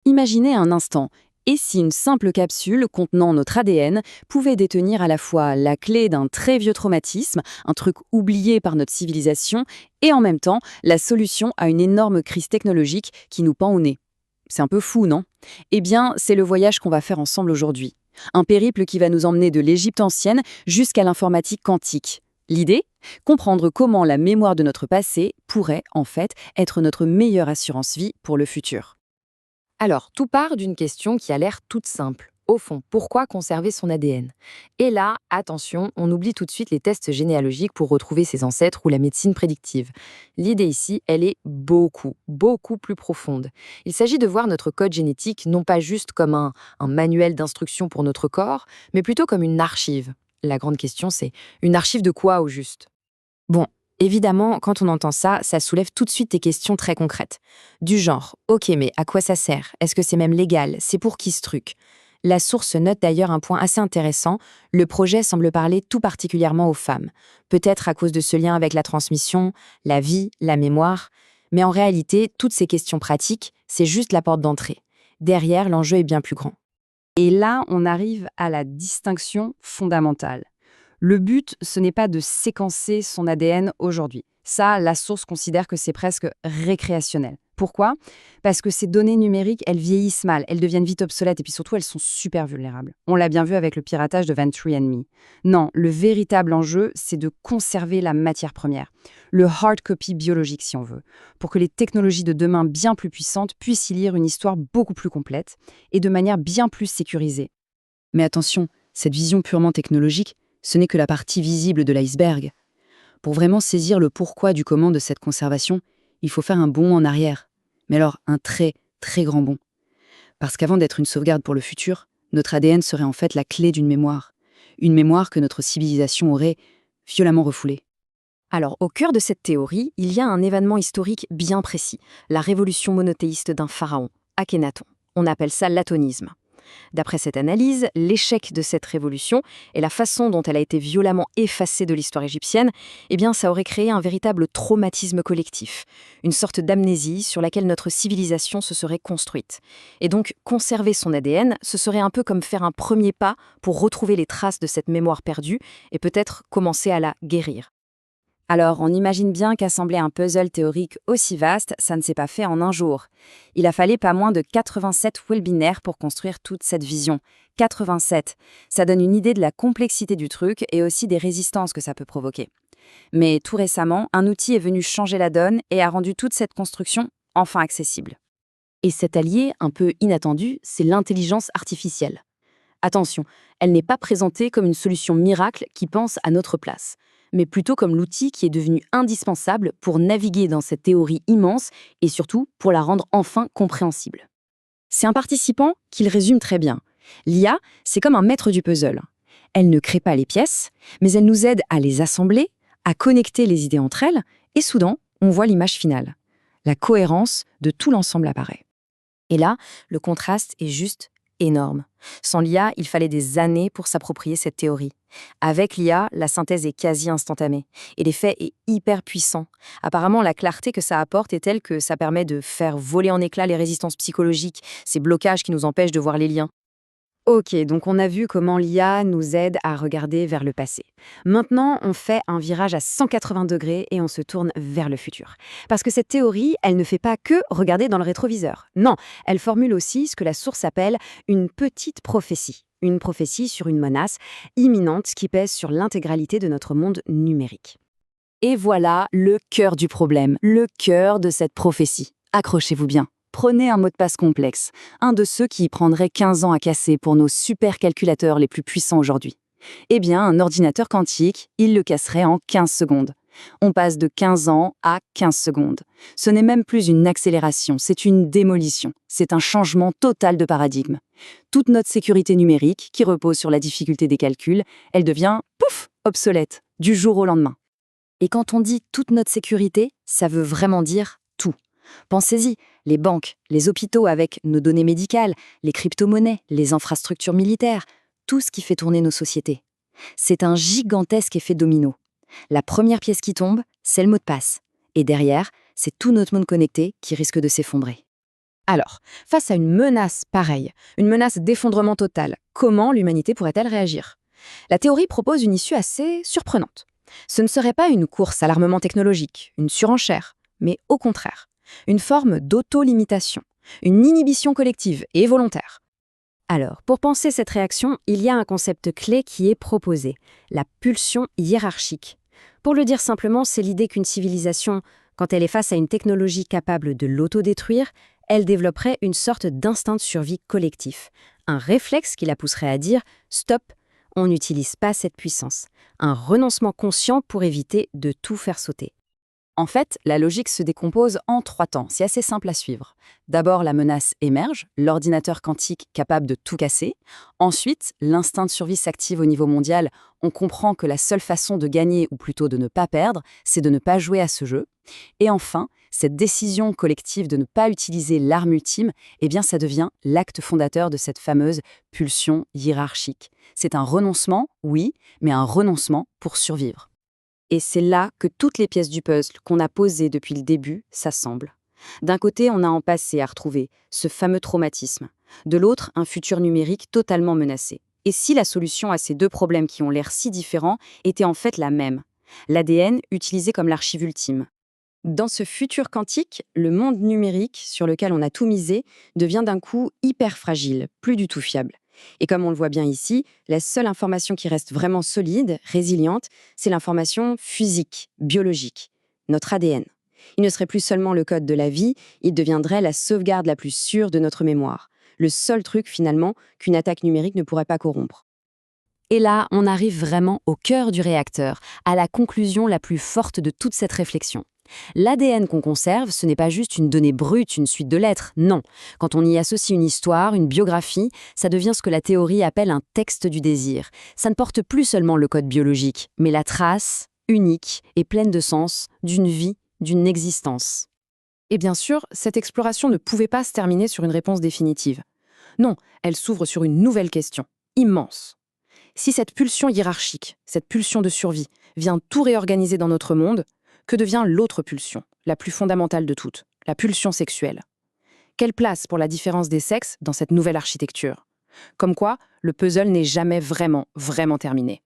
Imaginez un instant, et si une simple capsule contenant notre ADN pouvait détenir à la fois la clé d'un très vieux traumatisme, un truc oublié par notre civilisation, et en même temps la solution à une énorme crise technologique qui nous pend au nez. C'est un peu fou, non? Eh bien, c'est le voyage qu'on va faire ensemble aujourd'hui. Un périple qui va nous emmener de l'Égypte ancienne jusqu'à l'informatique quantique. L'idée? Comprendre comment la mémoire de notre passé pourrait, en fait, être notre meilleure assurance vie pour le futur. Alors, tout part d'une question qui a l'air toute simple. Au fond, pourquoi conserver son ADN? Et là, attention, on oublie tout de suite les tests généalogiques pour retrouver ses ancêtres ou la médecine prédictive. L'idée ici, elle est beaucoup plus profonde. Il s'agit de voir notre code génétique non pas juste comme un manuel d'instruction pour notre corps, mais plutôt comme une archive. La grande question, c'est une archive de quoi au juste? Bon, évidemment, quand on entend ça, ça soulève tout de suite des questions très concrètes. Du genre, ok, mais à quoi ça sert? Est-ce que c'est même légal? C'est pour qui ce truc? La source note d'ailleurs un point assez intéressant. Le projet semble parler tout particulièrement aux femmes. Peut-être à cause de ce lien avec la transmission, la vie, la mémoire. Mais en réalité, toutes ces questions pratiques, c'est juste la porte d'entrée. Derrière, l'enjeu est bien plus grand. Et là, on arrive à la distinction fondamentale. Le but, ce n'est pas de séquencer son ADN aujourd'hui. Ça, la source considère que c'est presque récréationnel. Pourquoi? Parce que ces données numériques, elles vieillissent mal, elles deviennent vite obsolètes et puis surtout, elles sont super vulnérables. On l'a bien vu avec le piratage de 23andMe. Non, le véritable enjeu, c'est de conserver la matière première, le hard copy biologique si on veut, pour que les technologies de demain bien plus puissantes puissent y lire une histoire beaucoup plus complète et de manière bien plus sécurisée. Mais attention, cette vision purement technologique, ce n'est que la partie visible de l'iceberg. Pour vraiment saisir le pourquoi du comment de cette conservation, il faut faire un bond en arrière. Mais alors un très, très grand bond. Parce qu'avant d'être une sauvegarde pour le futur, notre ADN serait en fait la clé d'une mémoire. Une mémoire que notre civilisation aurait violemment refoulée. Alors, au cœur de cette théorie, il y a un événement historique bien précis, la révolution monothéiste d'un pharaon, Akhénaton. On appelle ça l'atonisme. D'après cette analyse, l'échec de cette révolution et la façon dont elle a été violemment effacée de l'histoire égyptienne, eh bien, ça aurait créé un véritable traumatisme collectif, une sorte d'amnésie sur laquelle notre civilisation se serait construite. Et donc, conserver son ADN, ce serait un peu comme faire un premier pas pour retrouver les traces de cette mémoire perdue et peut-être commencer à la guérir. Alors, on imagine bien qu'assembler un puzzle théorique aussi vaste, ça ne s'est pas fait en un jour. Il a fallu pas moins de 87 webinaires pour construire toute cette vision. 87. Ça donne une idée de la complexité du truc et aussi des résistances que ça peut provoquer. Mais tout récemment, un outil est venu changer la donne et a rendu toute cette construction enfin accessible. Et cet allié, un peu inattendu, c'est l'intelligence artificielle. Attention, elle n'est pas présentée comme une solution miracle qui pense à notre place, mais plutôt comme l'outil qui est devenu indispensable pour naviguer dans cette théorie immense et surtout pour la rendre enfin compréhensible. C'est un participant qui le résume très bien. L'IA, c'est comme un maître du puzzle. Elle ne crée pas les pièces, mais elle nous aide à les assembler, à connecter les idées entre elles, et soudain, on voit l'image finale. La cohérence de tout l'ensemble apparaît. Et là, le contraste est juste énorme. Sans l'IA, il fallait des années pour s'approprier cette théorie. Avec l'IA, la synthèse est quasi instantanée et l'effet est hyper puissant. Apparemment, la clarté que ça apporte est telle que ça permet de faire voler en éclats les résistances psychologiques, ces blocages qui nous empêchent de voir les liens. Ok, donc on a vu comment l'IA nous aide à regarder vers le passé. Maintenant, on fait un virage à 180 degrés et on se tourne vers le futur. Parce que cette théorie, elle ne fait pas que regarder dans le rétroviseur. Non, elle formule aussi ce que la source appelle une petite prophétie. Une prophétie sur une menace imminente qui pèse sur l'intégralité de notre monde numérique. Et voilà le cœur du problème, le cœur de cette prophétie. Accrochez-vous bien. Prenez un mot de passe complexe, un de ceux qui prendrait 15 ans à casser pour nos supercalculateurs les plus puissants aujourd'hui. Eh bien, un ordinateur quantique, il le casserait en 15 secondes. On passe de 15 ans à 15 secondes. Ce n'est même plus une accélération, c'est une démolition. C'est un changement total de paradigme. Toute notre sécurité numérique, qui repose sur la difficulté des calculs, elle devient, pouf, obsolète, du jour au lendemain. Et quand on dit toute notre sécurité, ça veut vraiment dire tout. Pensez-y, les banques, les hôpitaux avec nos données médicales, les crypto-monnaies, les infrastructures militaires, tout ce qui fait tourner nos sociétés. C'est un gigantesque effet domino. La première pièce qui tombe, c'est le mot de passe. Et derrière, c'est tout notre monde connecté qui risque de s'effondrer. Alors, face à une menace pareille, une menace d'effondrement total, comment l'humanité pourrait-elle réagir? La théorie propose une issue assez surprenante. Ce ne serait pas une course à l'armement technologique, une surenchère, mais au contraire, une forme d'auto-limitation, une inhibition collective et volontaire. Alors, pour penser cette réaction, il y a un concept clé qui est proposé, la pulsion hiérarchique. Pour le dire simplement, c'est l'idée qu'une civilisation, quand elle est face à une technologie capable de l'autodétruire, elle développerait une sorte d'instinct de survie collectif, un réflexe qui la pousserait à dire « stop, on n'utilise pas cette puissance », un renoncement conscient pour éviter de tout faire sauter. En fait, la logique se décompose en 3 temps, c'est assez simple à suivre. D'abord, la menace émerge, l'ordinateur quantique capable de tout casser. Ensuite, l'instinct de survie s'active au niveau mondial. On comprend que la seule façon de gagner, ou plutôt de ne pas perdre, c'est de ne pas jouer à ce jeu. Et enfin, cette décision collective de ne pas utiliser l'arme ultime, eh bien ça devient l'acte fondateur de cette fameuse pulsion hiérarchique. C'est un renoncement, oui, mais un renoncement pour survivre. Et c'est là que toutes les pièces du puzzle qu'on a posées depuis le début s'assemblent. D'un côté, on a un passé à retrouver, ce fameux traumatisme. De l'autre, un futur numérique totalement menacé. Et si la solution à ces deux problèmes qui ont l'air si différents était en fait la même? L'ADN utilisé comme l'archive ultime. Dans ce futur quantique, le monde numérique sur lequel on a tout misé devient d'un coup hyper fragile, plus du tout fiable. Et comme on le voit bien ici, la seule information qui reste vraiment solide, résiliente, c'est l'information physique, biologique, notre ADN. Il ne serait plus seulement le code de la vie, il deviendrait la sauvegarde la plus sûre de notre mémoire. Le seul truc finalement qu'une attaque numérique ne pourrait pas corrompre. Et là, on arrive vraiment au cœur du réacteur, à la conclusion la plus forte de toute cette réflexion. L'ADN qu'on conserve, ce n'est pas juste une donnée brute, une suite de lettres, non. Quand on y associe une histoire, une biographie, ça devient ce que la théorie appelle un texte du désir. Ça ne porte plus seulement le code biologique, mais la trace, unique et pleine de sens, d'une vie, d'une existence. Et bien sûr, cette exploration ne pouvait pas se terminer sur une réponse définitive. Non, elle s'ouvre sur une nouvelle question, immense. Si cette pulsion hiérarchique, cette pulsion de survie, vient tout réorganiser dans notre monde, que devient l'autre pulsion, la plus fondamentale de toutes, la pulsion sexuelle? Quelle place pour la différence des sexes dans cette nouvelle architecture? Comme quoi, le puzzle n'est jamais vraiment terminé.